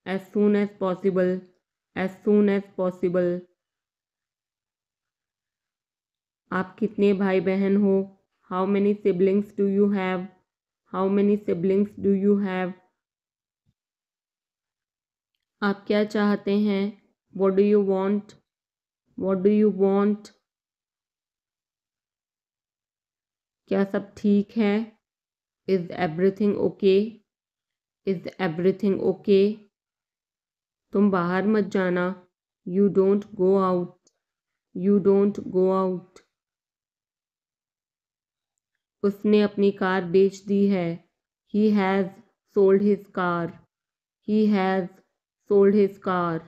as soon as possible, as soon as possible. आप कितने भाई बहन हो? How many siblings do you have, how many siblings do you have. आप क्या चाहते हैं? What do you want, what do you want. क्या सब ठीक है? Is everything okay, is everything okay. तुम बाहर मत जाना। You don't go out, you don't go out. उसने अपनी कार बेच दी है। He has sold his car, he has sold his car.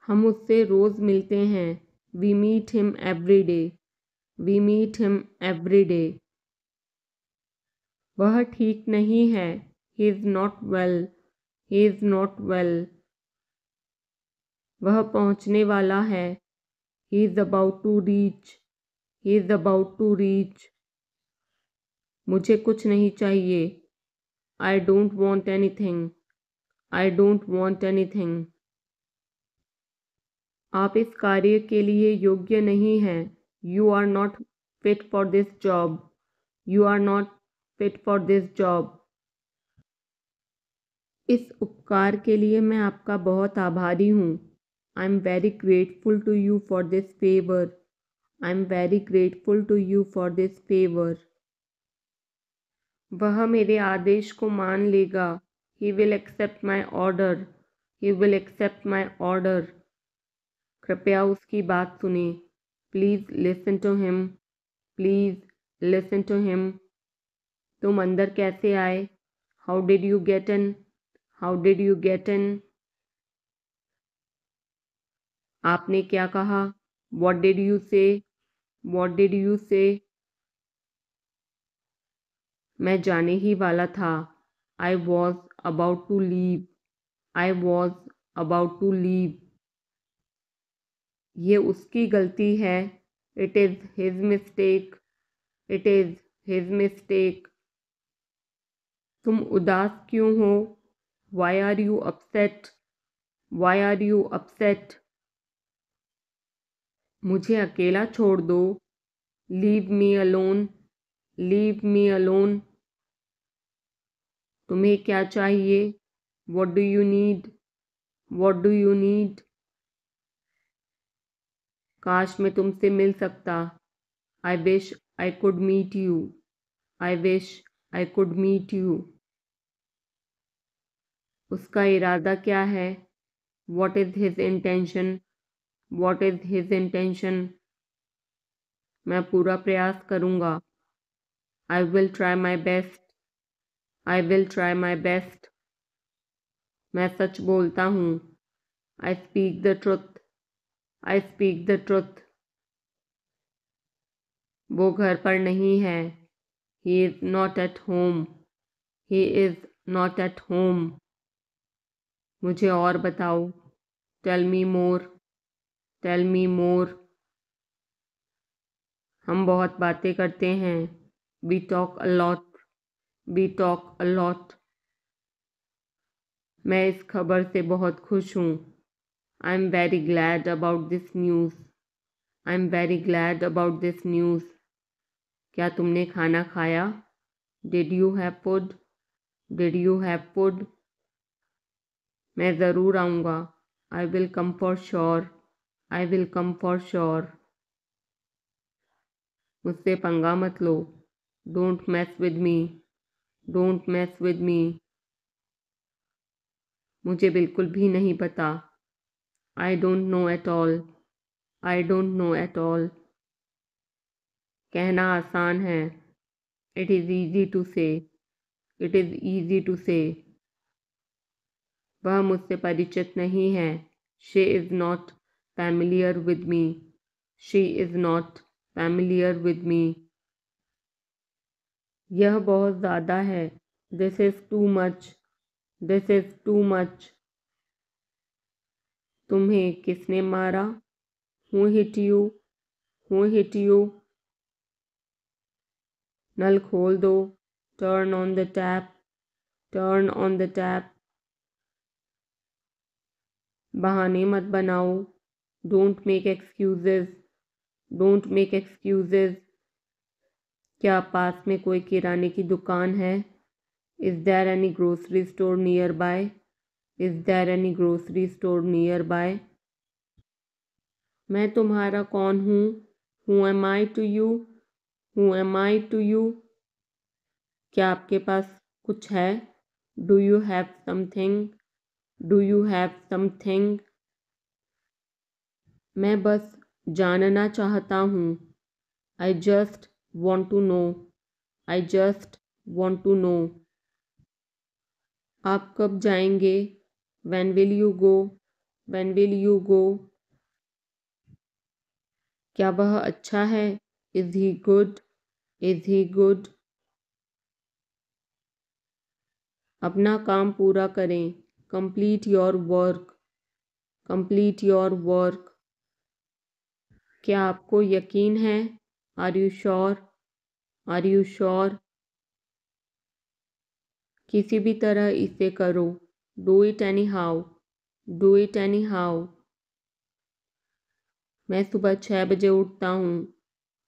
हम उससे रोज़ मिलते हैं। We meet him every day, we meet him every day. वह ठीक नहीं है। He is not well, he is not well. वह पहुँचने वाला है। He is about to reach, he is about to reach. मुझे कुछ नहीं चाहिए। I don't want anything, I don't want anything. आप इस कार्य के लिए योग्य नहीं हैं। You are not fit for this job, you are not fit for this job. इस उपकार के लिए मैं आपका बहुत आभारी हूँ। I am very grateful to you for this favour, I am very grateful to you for this favour. वह मेरे आदेश को मान लेगा। He will accept my order, he will accept my order. कृपया उसकी बात सुने। Please listen to him, please listen to him. तुम अंदर कैसे आए? How did you get in, how did you get in. आपने क्या कहा? What did you say, what did you say. मैं जाने ही वाला था। I was about to leave, I was about to leave. ये उसकी गलती है। It is his mistake, it is his mistake. तुम उदास क्यों हो? Why are you upset, why are you upset. मुझे अकेला छोड़ दो। Leave me alone, leave me alone. तुम्हें क्या चाहिए? What do you need, what do you need. काश मैं तुमसे मिल सकता। I wish I could meet you, I wish I could meet you. उसका इरादा क्या है? What is his intention, What is his intention? मैं पूरा प्रयास करूँगा। I will try my best. I will try my best. मैं सच बोलता हूँ। I speak the truth. I speak the truth. वो घर पर नहीं है। He is not at home. He is not at home. मुझे और बताओ। Tell me more. Tell me more. हम बहुत बातें करते हैं। We talk a lot. We talk a lot. मैं इस खबर से बहुत खुश हूँ। I'm very glad about this news. I'm very glad about this news. क्या तुमने खाना खाया? Did you have food? Did you have food? मैं ज़रूर आऊँगा। I will come for sure. I will come for sure. मुझसे पंगा मत लो। Don't mess with me. Don't mess with me. मुझे बिल्कुल भी नहीं पता। I don't know at all. I don't know at all. कहना आसान है। It is easy to say. It is easy to say. वह मुझसे परिचित नहीं है। She is not familiar with me. She is not familiar with me. यह बहुत ज़्यादा है। This is too much. This is too much. तुम्हें किसने मारा? Who hit you? Who hit you? नल खोल दो। Turn on the tap. Turn on the tap. बहाने मत बनाओ। Don't make excuses. Don't make excuses. क्या पास में कोई किराने की दुकान है? Is there any grocery store nearby? Is there any grocery store nearby? मैं तुम्हारा कौन हूँ? Who am I to you? Who am I to you? क्या आपके पास कुछ है? Do you have something? Do you have something? मैं बस जानना चाहता हूँ। I just want to know. I just want to know. आप कब जाएंगे? When will you go? When will you go? क्या वह अच्छा है? Is he good? Is he good? अपना काम पूरा करें। Complete your work. Complete your work. क्या आपको यकीन है? Are you sure? Are you sure? किसी भी तरह इसे करो। Do it anyhow. Do it anyhow. मैं सुबह 6 बजे उठता हूँ।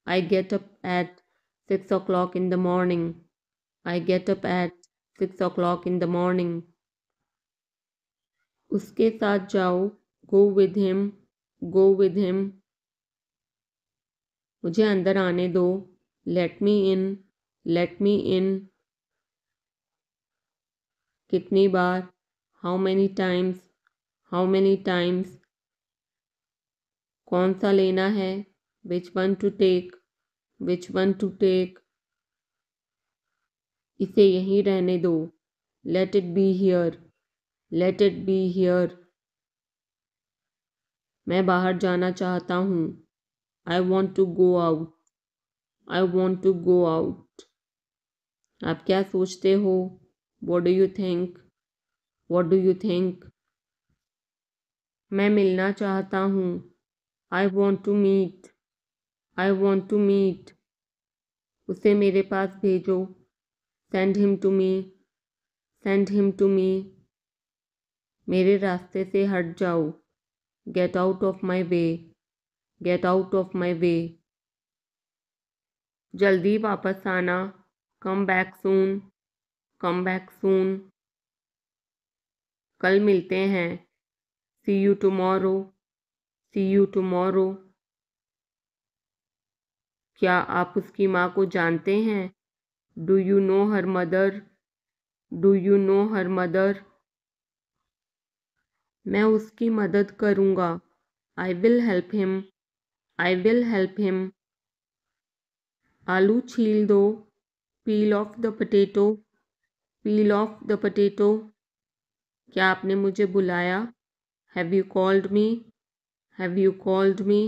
I get up at 6 o'clock in the morning. I get up at 6 o'clock in the morning. उसके साथ जाओ। Go with him. Go with him. मुझे अंदर आने दो। Let me in. Let me in. कितनी बार? How many times? How many times? कौन सा लेना है? Which one to take? Which one to take? इसे यहीं रहने दो। Let it be here. Let it be here. मैं बाहर जाना चाहता हूँ। I want to go out. I want to go out. आप क्या सोचते हो? What do you think? What do you think? मैं मिलना चाहता हूँ। I want to meet. I want to meet. उसे मेरे पास भेजो। Send him to me. Send him to me. मेरे रास्ते से हट जाओ। Get out of my way. Get out of my way. जल्दी वापस आना। Come back soon. Come back soon. कल मिलते हैं। See you tomorrow. See you tomorrow. क्या आप उसकी माँ को जानते हैं? Do you know her mother? Do you know her mother? मैं उसकी मदद करूँगा। I will help him. I will help him. आलू छील दो. Peel off the potato. Peel off the potato. क्या आपने मुझे बुलाया? Have you called me? Have you called me?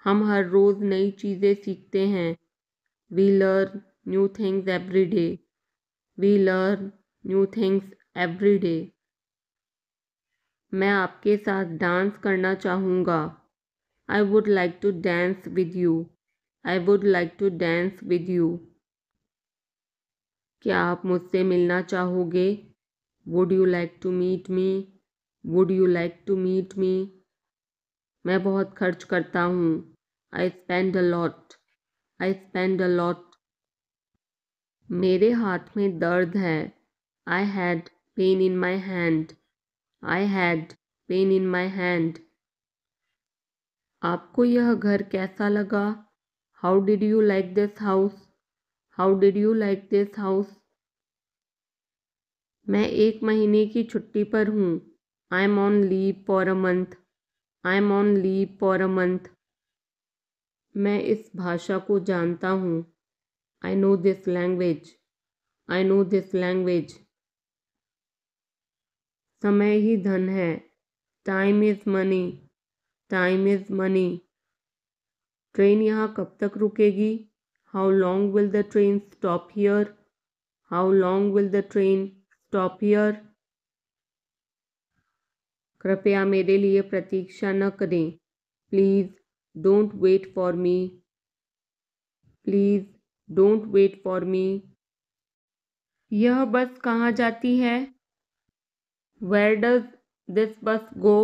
हम हर रोज़ नई चीज़ें सीखते हैं. We learn new things every day. We learn new things every day. मैं आपके साथ डांस करना चाहूँगा. I would like to dance with you. I would like to dance with you. क्या आप मुझसे मिलना चाहोगे? Would you like to meet me? Would you like to meet me? मैं बहुत खर्च करता हूँ. I spend a lot. I spend a lot. मेरे हाथ में दर्द है. I had pain in my hand. I had pain in my hand. आपको यह घर कैसा लगा? How did you like this house? How did you like this house? मैं 1 महीने की छुट्टी पर हूँ. I am on leave for a month. I am on leave for a month. मैं इस भाषा को जानता हूँ. I know this language. I know this language. समय ही धन है. Time is money. Time is money. Train यहाँ कब तक रुकेगी? How long will the train stop here? How long will the train stop here? कृपया मेरे लिए प्रतीक्षा न करें. Please don't wait for me. Please don't wait for me. यह बस कहाँ जाती है? Where does this bus go?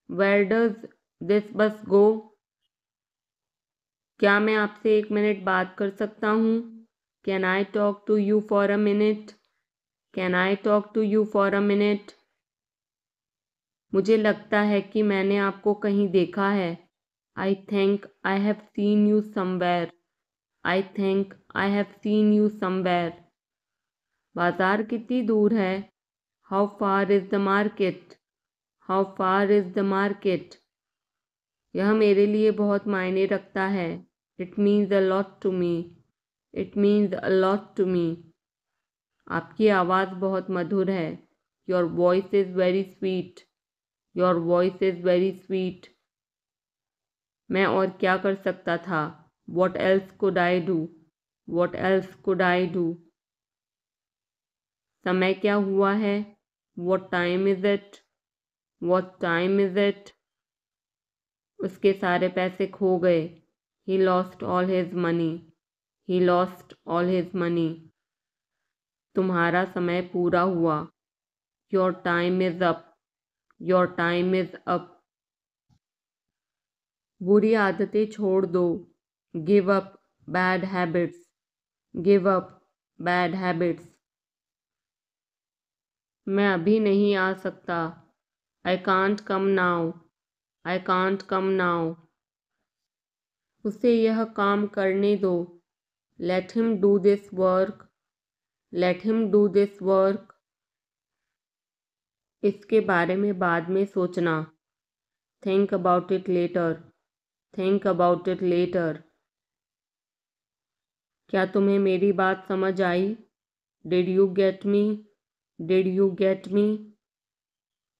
Where does this bus go? क्या मैं आपसे 1 मिनट बात कर सकता हूँ? Can I talk to you for a minute? Can I talk to you for a minute? मुझे लगता है कि मैंने आपको कहीं देखा है. I think I have seen you somewhere. I think I have seen you somewhere. बाजार कितनी दूर है? How far is the market? How far is the market? यह मेरे लिए बहुत मायने रखता है. It means a lot to me. It means a lot to me. आपकी आवाज़ बहुत मधुर है. Your voice is very sweet. Your voice is very sweet. मैं और क्या कर सकता था? What else could I do? What else could I do? समय क्या हुआ है? What time is it? What time is it? उसके सारे पैसे खो गए. He lost all his money. He lost all his money. तुम्हारा समय पूरा हुआ. Your time is up. Your time is up. बुरी आदतें छोड़ दो. Give up bad habits. Give up bad habits. मैं अभी नहीं आ सकता. I can't come now. I can't come now. उसे यह काम करने दो. Let him do this work. Let him do this work. इसके बारे में बाद में सोचना. Think about it later. Think about it later. क्या तुम्हें मेरी बात समझ आई? Did you get me? Did you get me?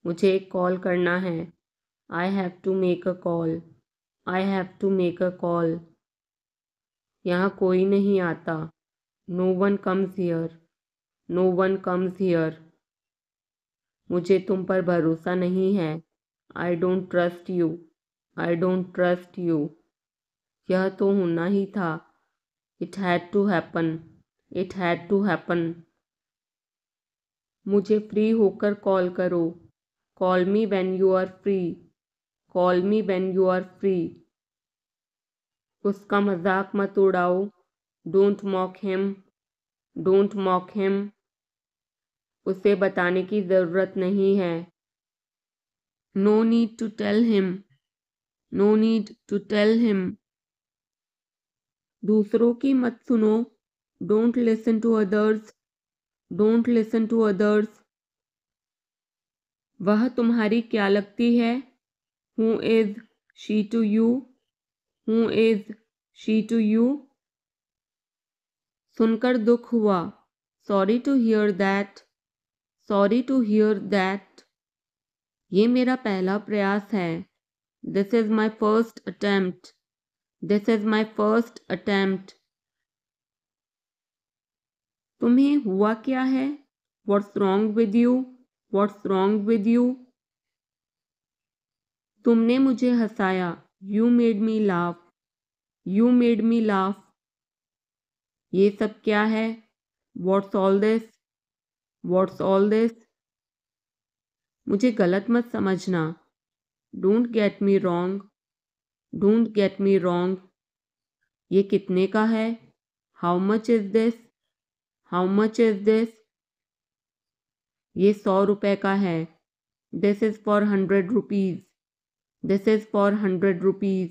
मुझे एक कॉल करना है. I have to make a call. I have to make a call. यहाँ कोई नहीं आता. No one comes here. No one comes here. मुझे तुम पर भरोसा नहीं है. I don't trust you. I don't trust you. यह तो होना ही था. It had to happen. It had to happen. मुझे फ्री होकर कॉल करो. Call me when you are free. Call me when you are free. उसका मजाक मत उड़ाओ. Don't mock him. Don't mock him. उसे बताने की ज़रूरत नहीं है. No need to tell him. No need to tell him. दूसरों की मत सुनो. Don't listen to others. Don't listen to others. वह तुम्हारी क्या लगती है? Who is she to you? Who is she to you? सुनकर दुख हुआ। Sorry to hear that. Sorry to hear that. ये मेरा पहला प्रयास है। This is my first attempt. This is my first attempt. तुम्हें हुआ क्या है? What's wrong with you? What's wrong with you? तुमने मुझे हंसाया। You made me laugh. You made me laugh. ये सब क्या है? What's all this? What's all this? मुझे गलत मत समझना। Don't get me wrong. Don't get me wrong. ये कितने का है? How much is this? How much is this? ये 100 रुपए का है। This is for 100 rupees. This is for 100 rupees.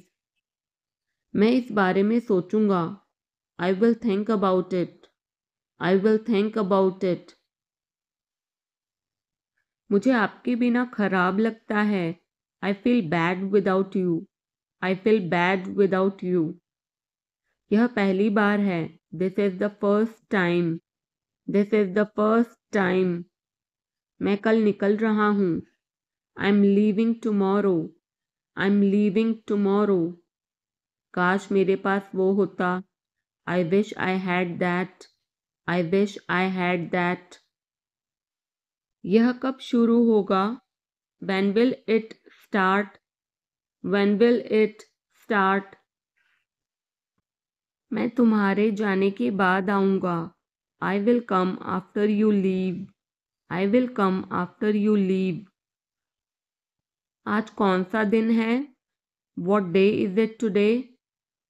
मैं इस बारे में सोचूंगा। I will think about it. I will think about it. मुझे आपके बिना खराब लगता है। I feel bad without you. I feel bad without you. यह पहली बार है। This is the first time. This is the first time. मैं कल निकल रहा हूँ। I'm leaving tomorrow. I'm leaving tomorrow. काश मेरे पास वो होता। I wish I had that. I wish I had that. यह कब शुरू होगा? When will it start? When will it start? मैं तुम्हारे जाने के बाद आऊँगा। I will come after you leave. I will come after you leave. आज कौन सा दिन है? What day is it today?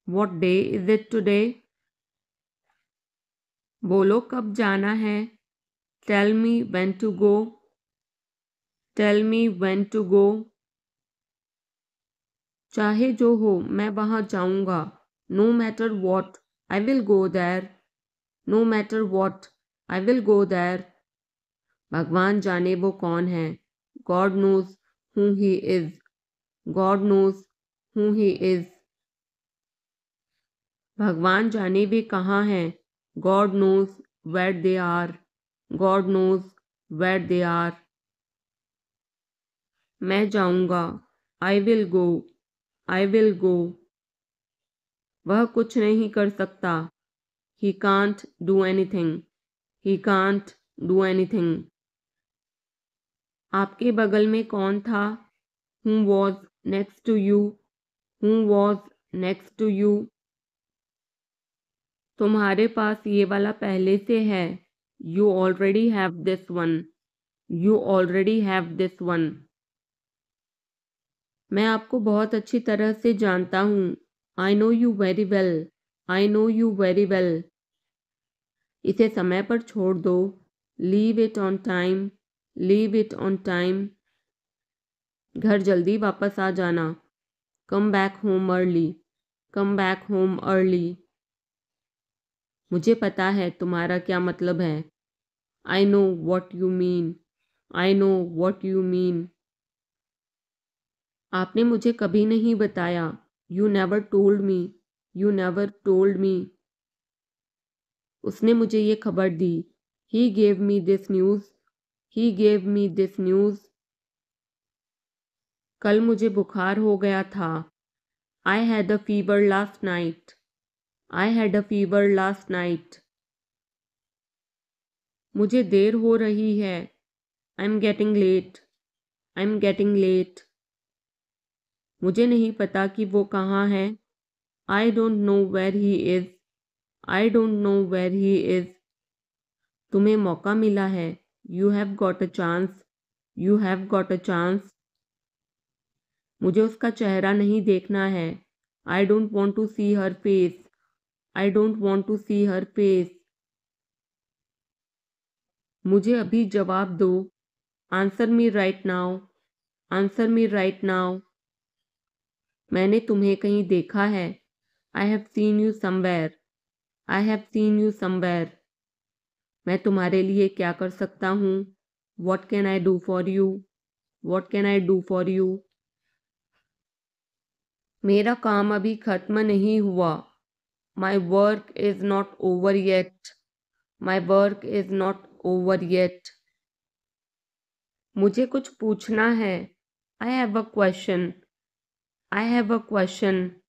What day is it today? बोलो कब जाना है? Tell me when to go. Tell me when to go. चाहे जो हो मैं वहाँ जाऊँगा। No matter what, I will go there. No matter what, I will go there. भगवान जाने वो कौन है। God knows who he is. God knows who he is. भगवान जाने वे कहाँ हैं। God knows where they are. God knows where they are. मैं जाऊँगा। I will go. I will go. वह कुछ नहीं कर सकता। He can't do anything. He can't do anything. आपके बगल में कौन था? Who was next to you? Who was next to you? तुम्हारे पास ये वाला पहले से है। You already have this one. You already have this one. मैं आपको बहुत अच्छी तरह से जानता हूँ। I know you very well. I know you very well. इसे समय पर छोड़ दो। Leave it on time. Leave it on time. घर जल्दी वापस आ जाना। Come back home early. Come back home early. मुझे पता है तुम्हारा क्या मतलब है। I know what you mean. I know what you mean. आपने मुझे कभी नहीं बताया। You never told me. You never told me. उसने मुझे ये खबर दी। He gave me this news. He gave me this news. कल मुझे बुखार हो गया था। I had a fever last night. I had a fever last night. मुझे देर हो रही है। I'm getting late. I'm getting late. मुझे नहीं पता कि वो कहाँ है। I don't know where he is. I don't know where he is. तुम्हें मौका मिला है। You have got a chance. You have got a chance. मुझे उसका चेहरा नहीं देखना है। I don't want to see her face. I don't want to see her face. मुझे अभी जवाब दो। Answer me right now. Answer me right now. मैंने तुम्हें कहीं देखा है। I have seen you somewhere. I have seen you somewhere. मैं तुम्हारे लिए क्या कर सकता हूँ? What can I do for you? What can I do for you? मेरा काम अभी खत्म नहीं हुआ। My work is not over yet. My work is not over yet. मुझे कुछ पूछना है। I have a question. I have a question.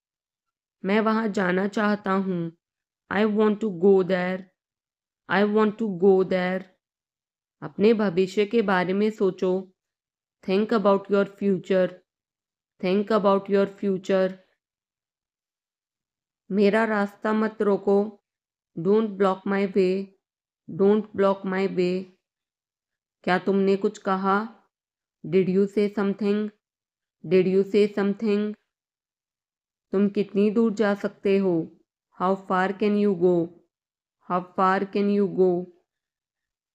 मैं वहाँ जाना चाहता हूँ। I want to go there. I want to go there. अपने भविष्य के बारे में सोचो। Think about your future. Think about your future. मेरा रास्ता मत रोको। Don't block my way. Don't block my way. क्या तुमने कुछ कहा? डिड यू से समथिंग? डिड यू से समथिंग? तुम कितनी दूर जा सकते हो? How far can you go? How far can you go?